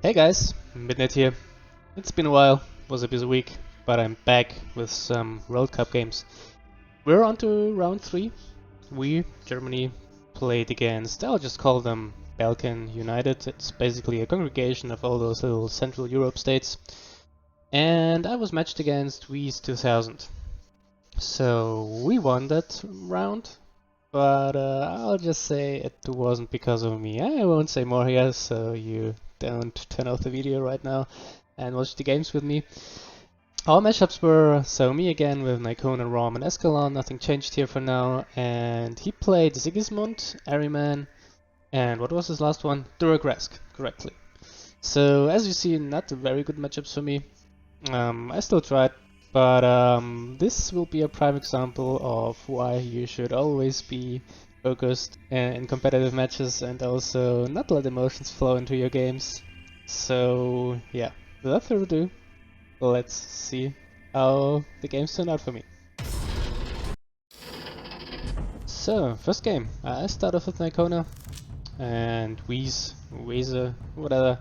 Hey guys, Midnight here. It's been a while, was a busy week, but I'm back with some World Cup games. We're on to round 3. We, Germany, played against, I'll just call them Balkan United. It's basically a congregation of all those little Central Europe states. And I was matched against Wies 2000. So we won that round, but I'll just say it wasn't because of me. I won't say more here, so you don't turn off the video right now and watch the games with me. Our matchups were me again with Nikon, Rom and Escalon, nothing changed here for now, and he played Sigismund, Ariman, and what was his last one? Duragresk, correctly. So as you see, not a very good matchups for me. I still tried, but this will be a prime example of why you should always be focused in competitive matches and also not let emotions flow into your games. So yeah, without further ado, let's see how the games turn out for me. So, first game, I start off with Nikona and Wiese, whatever.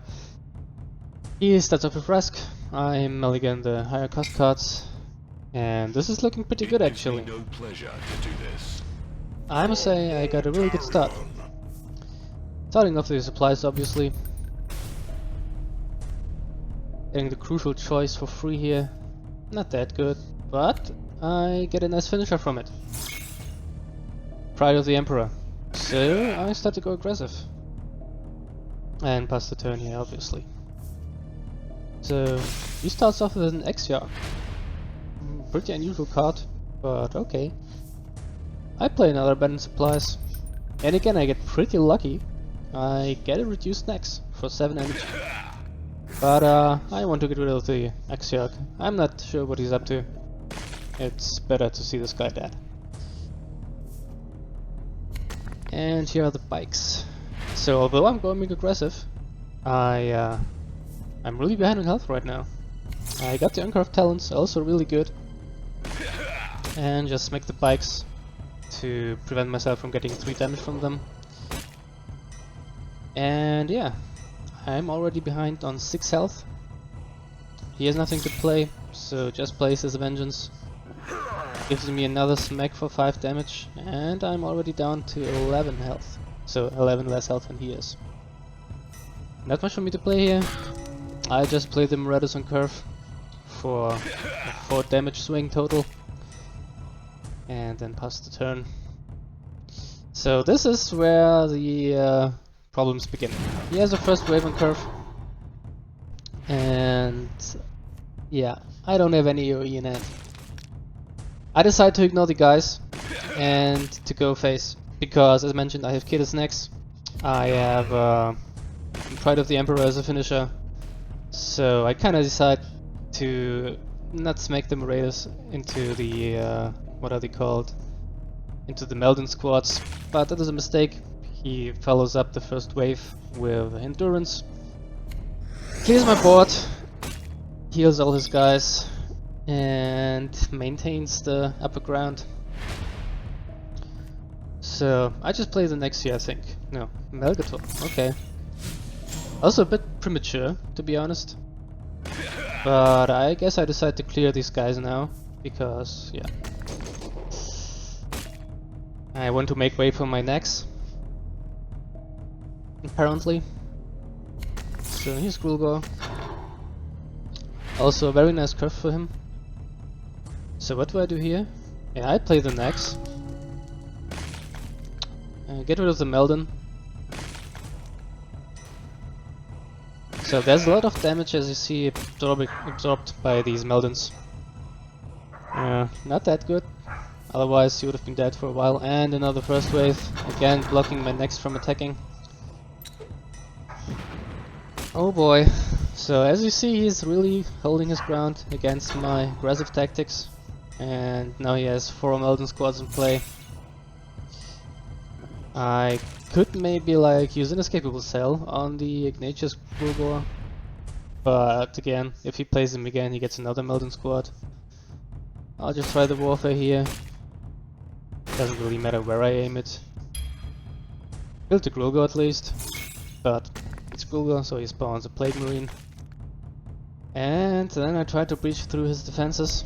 He starts off with Rask. I mulligan the higher cost cards, and this is looking pretty good actually. No pleasure to do this. I must say I got a really good start. Starting off with the supplies obviously. Getting the crucial choice for free here. Not that good, but I get a nice finisher from it. Pride of the Emperor. So I start to go aggressive. And pass the turn here obviously. So he starts off with an Exarch. Pretty unusual card, but okay. I play another abandoned supplies, and again I get pretty lucky. I get a reduced nex for 7 damage. But I want to get rid of the Exarch. I'm not sure what he's up to. It's better to see this guy dead. And here are the bikes. So although I'm going aggressive, I'm really behind on health right now. I got the Uncarved Talons, also really good. And just make the bikes to prevent myself from getting 3 damage from them. And yeah, I'm already behind on 6 health. He has nothing to play, so just plays his Vengeance. Gives me another smack for 5 damage, and I'm already down to 11 health. So 11 less health than he is. Not much for me to play here. I just play the Moratus on curve for a 4 damage swing total. And then pass the turn. So this is where the problems begin. He has a first wave on curve, and yeah, I don't have any AoE in hand. I decide to ignore the guys and to go face, because as mentioned I have Kidus next. I have Pride of the Emperor as a finisher, so I kinda decide to not smack the Moratus into the what are they called? Into the Meldon squads, but that is a mistake. He follows up the first wave with Endurance, clears my board, heals all his guys, and maintains the upper ground. So I just play the next year, I think. No, Melgator, okay. Also a bit premature, to be honest. But I guess I decide to clear these guys now, because, yeah. I want to make way for my next, apparently. So here's Grulgor. Also a very nice curve for him. So what do I do here? Yeah, I play the next. Get rid of the Meldon. So there's a lot of damage, as you see, absorbed by these Meldons. Not that good. Otherwise he would have been dead for a while. And another first wave, again blocking my next from attacking. Oh boy. So as you see, he's really holding his ground against my aggressive tactics. And now he has 4 Meldon squads in play. I could maybe like use an escapable cell on the Ignatius Grulgor. But again, if he plays him again, he gets another Meldon squad. I'll just try the warfare here. Doesn't really matter where I aim it. Build the Grulgor at least, but It's Bulgar, so he spawns a Plague Marine. And then I try to breach through his defenses.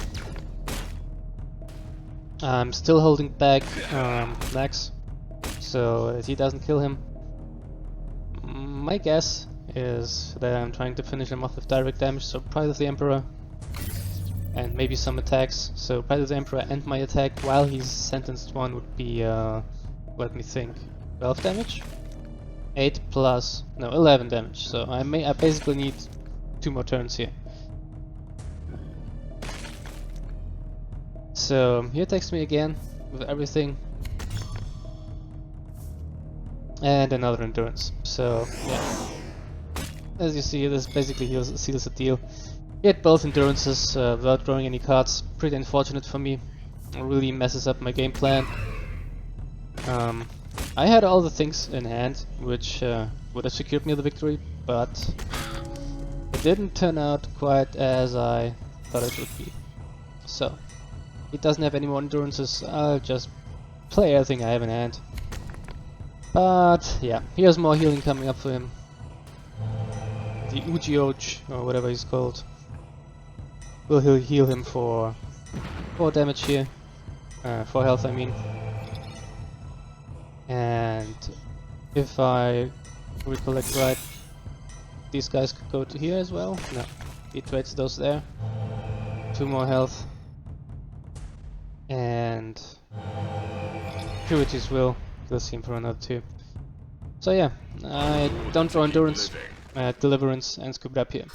I'm still holding back Max, so that he doesn't kill him. My guess is that I'm trying to finish him off with direct damage, so Pride of the Emperor, and maybe some attacks. So Pride of the Emperor and my attack while he's sentenced one would be, let me think, 12 damage? 8 plus, no, 11 damage, so I basically need 2 more turns here. So he attacks me again with everything. And another endurance. So yeah. As you see, this basically seals the deal. He had both endurances without drawing any cards. Pretty unfortunate for me. It really messes up my game plan. I had all the things in hand which would have secured me the victory, but it didn't turn out quite as I thought it would be. So he doesn't have any more endurances. I'll just play everything I have in hand. But yeah, he has more healing coming up for him. The Ujioj, or whatever he's called, will heal him for 4 damage here. 4 health, I mean. And if I recollect right, these guys could go to here as well. No, he trades those there. 2 more health. And Purity's Will see him for another 2. So yeah, I don't draw endurance, deliverance, and scoop it up here.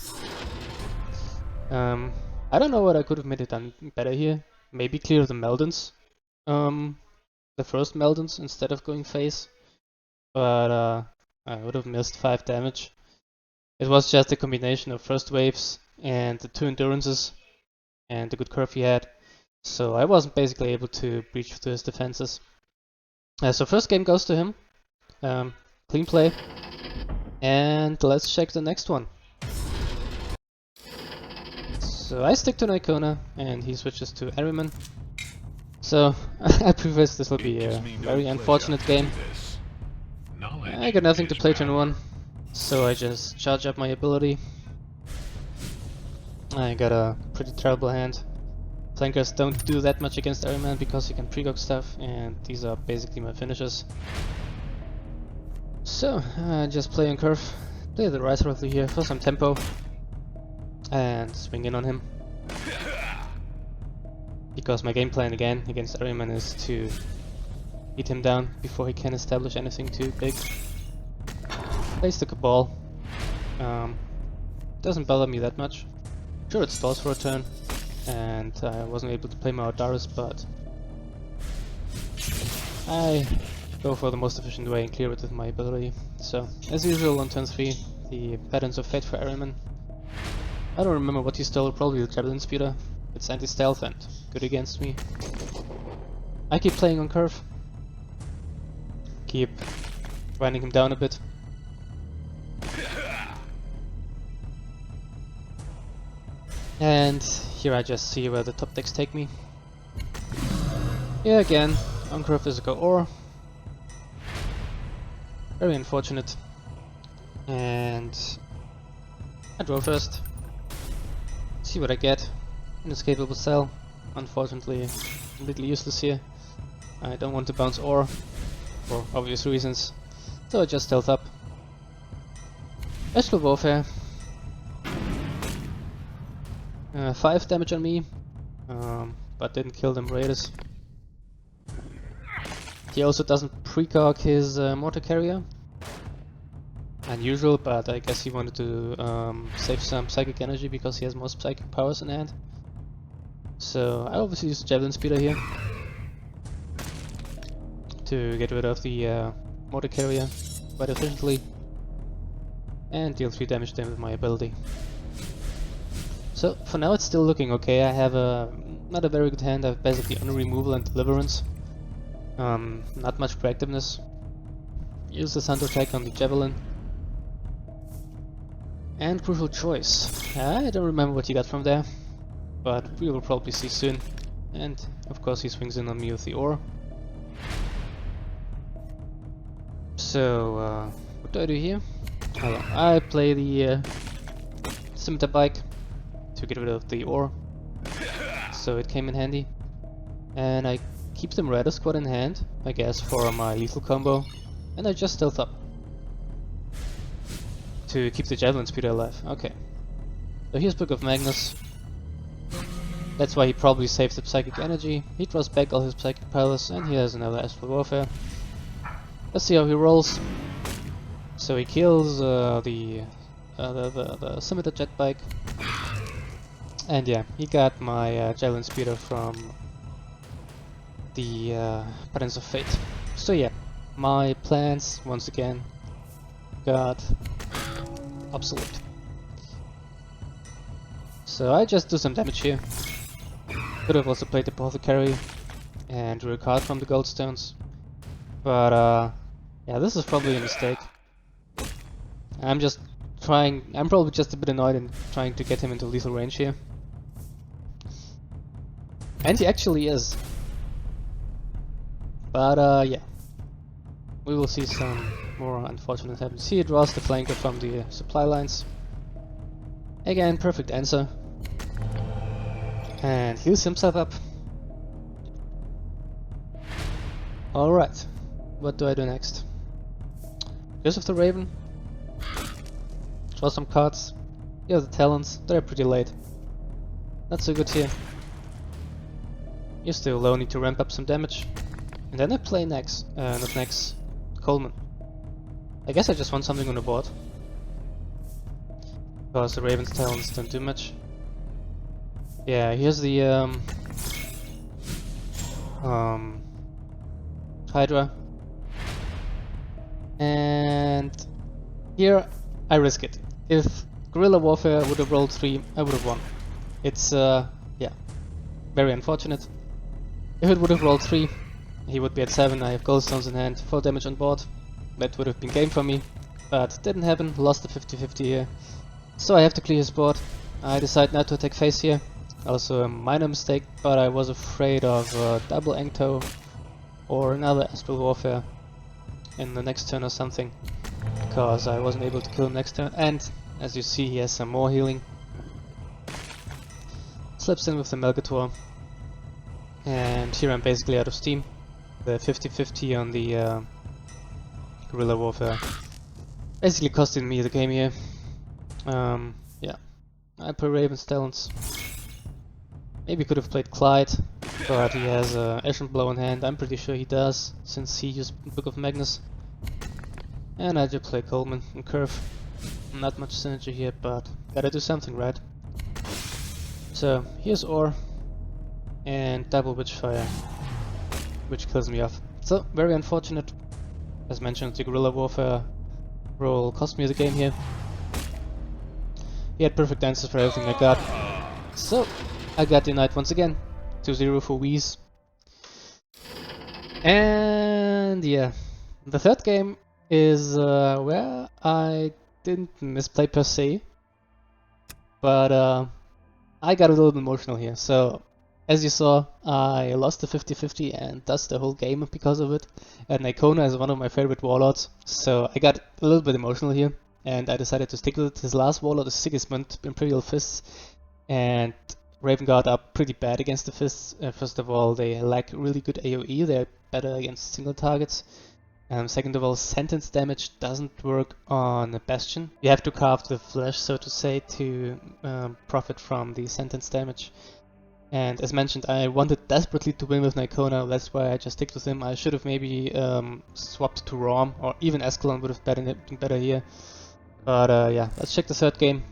I don't know what I could have made it done better here. Maybe clear the Meldons, the first Meldons instead of going face, but I would have missed 5 damage. It was just a combination of first waves and the 2 endurances and the good curve he had. So I wasn't basically able to breach through his defenses. So first game goes to him. Clean play. And let's check the next one. So I stick to Icona and he switches to Ahriman. So I preface this will be a very unfortunate game. I got nothing to play turn 1, so I just charge up my ability. I got a pretty terrible hand. Flankers don't do that much against Ahriman because he can precog stuff, and these are basically my finishes. So, just play on curve, play the Rise Roughly here for some tempo, and swing in on him. Because my game plan again against Ahriman is to beat him down before he can establish anything too big. Place the Cabal. Doesn't bother me that much. Sure, it stalls for a turn, and I wasn't able to play my Audaris, but I go for the most efficient way and clear it with my ability. So, as usual on turn 3, the Patterns of Fate for Ahriman. I don't remember what he stole, probably the Javelin Speeder. It's anti-stealth and good against me. I keep playing on curve. Keep grinding him down a bit. And here I just see where the top decks take me. Yeah, again, on curve is a go ore. Very unfortunate. And I draw first. See what I get. Inescapable Cell. Unfortunately, completely useless here. I don't want to bounce ore for obvious reasons, so I just stealth up. Astral Warfare. 5 damage on me, but didn't kill them Raiders. He also doesn't precog his mortar carrier. Unusual, but I guess he wanted to save some psychic energy because he has more psychic powers in hand. So I obviously use the Javelin Speeder here to get rid of the mortar carrier quite efficiently and deal 3 damage to him with my ability. So for now it's still looking okay. I have not a very good hand. I have basically only removal and deliverance. Not much proactiveness. Use the Thunder attack on the Javelin. And Crucial Choice. I don't remember what he got from there, but we will probably see soon. And of course he swings in on me with the ore. So what do I do here? I play the scimitar bike to get rid of the ore, so it came in handy. And I keep the Marauder squad in hand, I guess, for my lethal combo, and I just stealth up to keep the Javelin Speeder alive. Okay. So here's Book of Magnus. That's why he probably saves the Psychic Energy. He draws back all his Psychic powers, and he has another Astral Warfare. Let's see how he rolls. So he kills the Scimitar Jet Bike. And yeah, he got my Javelin Speeder from the Patterns of Fate. So yeah, my plans, once again, got obsolete. So I just do some damage here. Could have also played the Apothecary and drew a card from the Goldstones. But yeah, this is probably a mistake. I'm probably just a bit annoyed in trying to get him into lethal range here. And he actually is. But yeah, we will see some more unfortunate happens. He draws the flanker from the supply lines. Again, perfect answer. And heals himself up. Alright, what do I do next? Curse of the Raven. Draw some cards. Here are the Talons, they're pretty late. Not so good here. You still low, need to ramp up some damage. And then I play Coleman. I guess I just want something on the board. Because the Raven's Talons don't do much. Yeah, here's the Hydra. And here I risk it. If Guerrilla Warfare would have rolled 3, I would have won. It's yeah, very unfortunate. If it would have rolled 3, he would be at 7, I have Goldstones in hand, 4 damage on board. That would have been game for me, but didn't happen, lost the 50-50 here. So I have to clear his board. I decide not to attack face here. Also a minor mistake, but I was afraid of double Engto or another Astral Warfare in the next turn or something, because I wasn't able to kill him next turn, and as you see he has some more healing. Slips in with the Melgator, and here I'm basically out of steam. The 50-50 on the Guerrilla Warfare basically costing me the game here. Yeah, I play Raven's Talons. Maybe could have played Clyde, but he has Ashen Blow in hand. I'm pretty sure he does, since he used Book of Magnus. And I just play Coleman and Curve. Not much synergy here, but gotta do something, right? So here's Ore and double Witchfire, which kills me off. So very unfortunate. As mentioned, the Guerrilla Warfare roll cost me the game here. He had perfect answers for everything I got. So I got denied once again. 2-0 for Wheeze. And yeah, the third game is where I didn't misplay per se, but I got a little bit emotional here. So as you saw, I lost the 50-50 and thus the whole game because of it. And Icona is one of my favorite warlords, so I got a little bit emotional here, and I decided to stick with it. His last warlord is Sigismund, Imperial Fists, and Raven Guard are pretty bad against the Fists. First of all, they lack really good AoE, they're better against single targets. Second of all, sentence damage doesn't work on a Bastion. You have to carve the flesh, so to say, to profit from the sentence damage. And as mentioned, I wanted desperately to win with Nicona, that's why I just stick with him. I should have maybe swapped to Rom, or even Escalon would have been better here. But yeah, let's check the third game.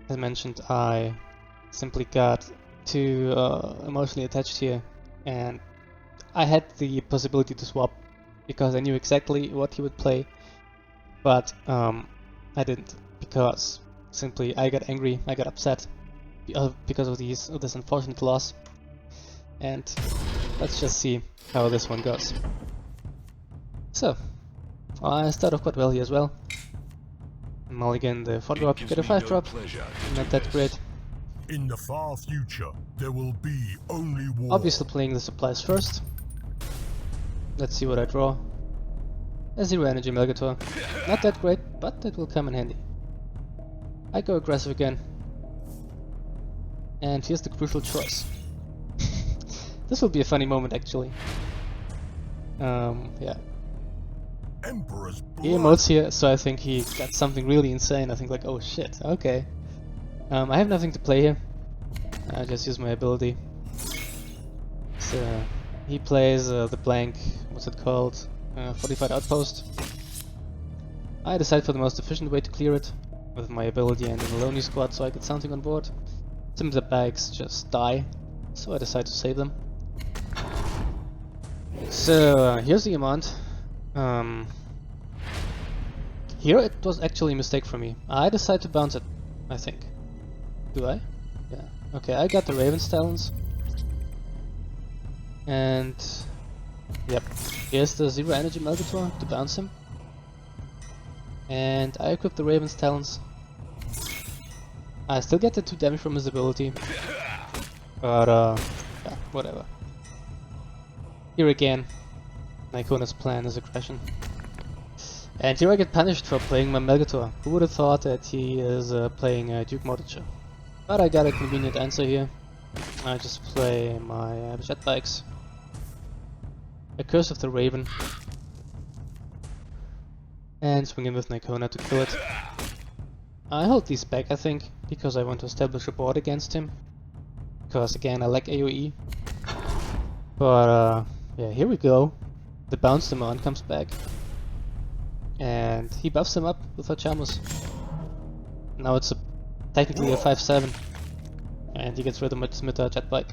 As mentioned, I simply got too emotionally attached here, and I had the possibility to swap because I knew exactly what he would play, but I didn't, because simply I got angry, I got upset because of this unfortunate loss. And let's just see how this one goes. So I start off quite well here as well. Mulligan the 4-drop, get a 5-drop, not that great. In the far future, there will be only war. Obviously playing the supplies first. Let's see what I draw. A 0 energy Melgator. Not that great. but it will come in handy. I go aggressive again. And here's the crucial choice. This will be a funny moment actually. Yeah. Emperor's He blood. emotes here, so I think he got something really insane. I think like, oh shit, okay. I have nothing to play here. I just use my ability. So he plays the blank, what's it called? Fortified Outpost. I decide for the most efficient way to clear it with my ability and an Aloni squad, so I get something on board. Some of the bags just die, so I decide to save them. So here's the amount. Here it was actually a mistake for me. I decided to bounce it, I think. Do I? Yeah. Okay, I got the Raven's Talons. And yep, here's the Zero Energy Melgator to bounce him. And I equip the Raven's Talons. I still get the 2 damage from his ability. But yeah, whatever. Here again, Nikona's plan is aggression. And here I get punished for playing my Melgator. Who would have thought that he is playing Duke Morticia? But I got a convenient answer here. I just play my jet bikes. A Curse of the Raven. And swing in with Nikona to kill it. I hold these back, I think, because I want to establish a board against him. Because again, I lack AoE. But yeah, here we go. The bounce demand comes back. And he buffs him up with Hachamus. Now it's technically a 5-7. And he gets rid of my Smita jet bike.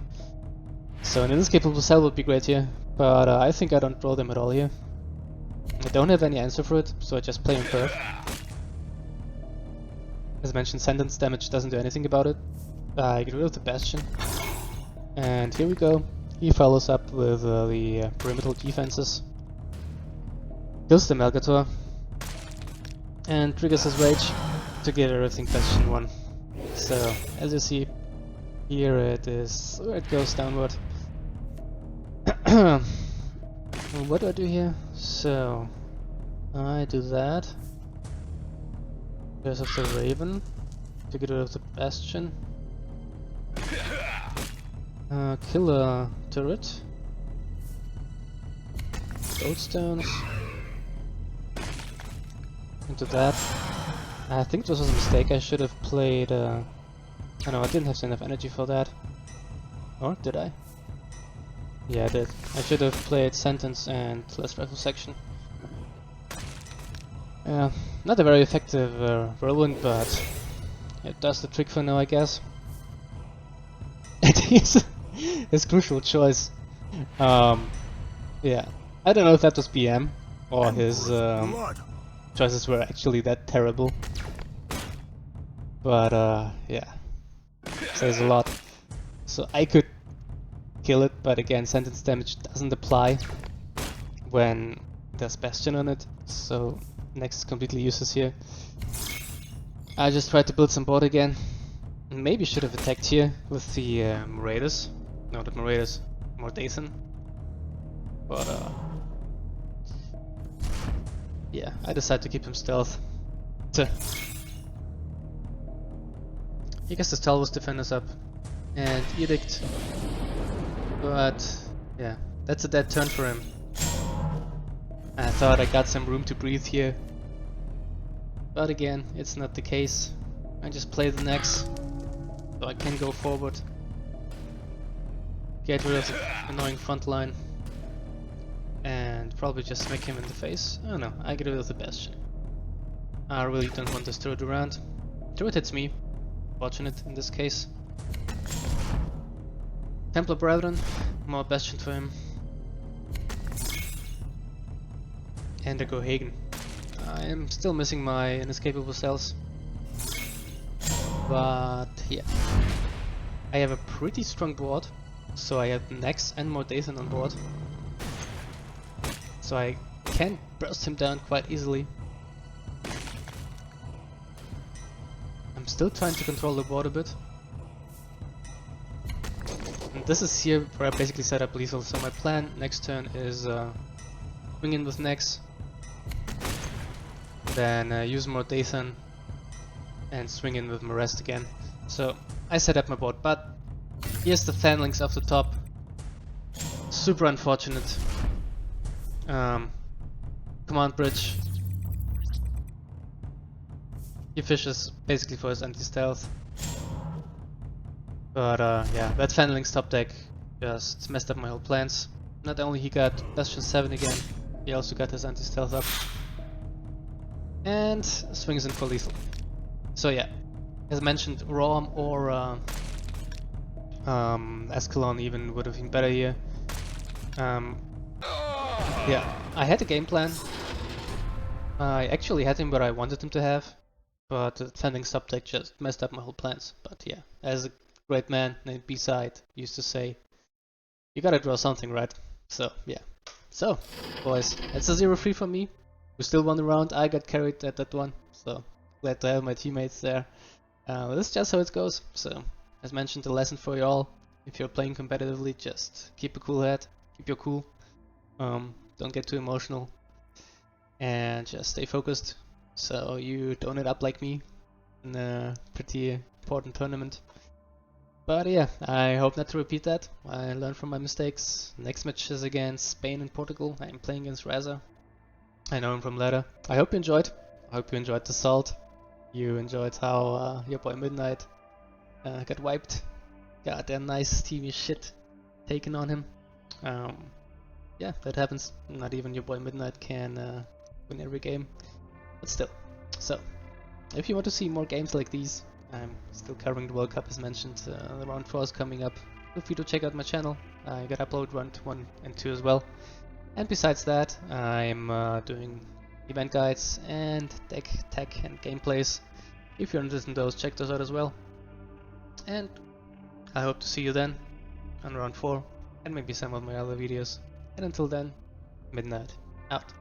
So an inescapable cell would be great here. But I think I don't draw them at all here. I don't have any answer for it, so I just play him perf. As mentioned, sentence damage doesn't do anything about it. I get rid of the Bastion. And here we go. He follows up with the perimeter defenses. Kills the Melgator. And triggers his rage to get everything Bastion 1. So, as you see, here it is, it goes downward. What do I do here? So, I do that. Curse of the Raven to get rid of the Bastion. Killer turret. Goldstones. Into that. I think this was a mistake. I should have played. Oh no, I didn't have enough energy for that. Or did I? Yeah, I did. I should have played Sentence and Less Rifle Section. Yeah, not a very effective whirlwind, but it does the trick for now, I guess. It is his crucial choice. Yeah, I don't know if that was BM or his choices were actually that terrible. But yeah, says a lot. So I could kill it, but again, sentence damage doesn't apply when there's Bastion on it, so next is completely useless here. I just tried to build some board again. Maybe should have attacked here with the Marauders. No, not Marauders, Mordathan. But yeah, I decided to keep him stealth. He gets the Stalwart Defenders up and Edict. But yeah, that's a dead turn for him. I thought I got some room to breathe here. But again, it's not the case. I just play the next, so I can go forward. Get rid of the annoying front line. And probably just smack him in the face. Oh no, I get rid of the Bastion. I really don't want this turret around. Turret hits me. Fortunate in this case. Templar Brethren, more Bastion for him. And a Gohagen. I am still missing my inescapable cells. But yeah. I have a pretty strong board. So I have Nex and Mordathan on board. So I can burst him down quite easily. I'm still trying to control the board a bit. And this is here where I basically set up lethal, so my plan next turn is swing in with Nex. then use more Dathan and swing in with my rest again. So I set up my board, but here's the Fanlings off the top. Super unfortunate. Command bridge. He fishes basically for his anti-stealth. But yeah, that Fanlings top deck just messed up my whole plans. Not only he got Bastion 7 again, he also got his anti-stealth up. And swings in for lethal. So yeah, as mentioned, Rom or Escalon even would have been better here. Yeah, I had a game plan. I actually had him where I wanted him to have, but the Fanning subdeck just messed up my whole plans. But yeah, as a great man named B-Side used to say, you gotta draw something, right? So yeah. So, boys, it's a 0-3 for me. We still won the round. I got carried at that one, so glad to have my teammates there. That's just how it goes. So, as mentioned, the lesson for you all: if you're playing competitively, just keep a cool head, keep your cool. Don't get too emotional, and just stay focused, so you don't end up like me in a pretty important tournament. But yeah, I hope not to repeat that. I learned from my mistakes. Next match is against Spain and Portugal. I'm playing against Raza. I know him from ladder. I hope you enjoyed. I hope you enjoyed the salt. You enjoyed how your boy Midnight got wiped. Got a nice teamy shit taken on him. Yeah, that happens. Not even your boy Midnight can win every game. But still. So, if you want to see more games like these, I'm still covering the World Cup as mentioned. The round 4 is coming up. Feel free to check out my channel. I got upload round 1 and 2 as well. And besides that, I'm doing event guides and deck tech and gameplays. If you're interested in those, check those out as well. And I hope to see you then on round 4 and maybe some of my other videos. And until then, Midnight out.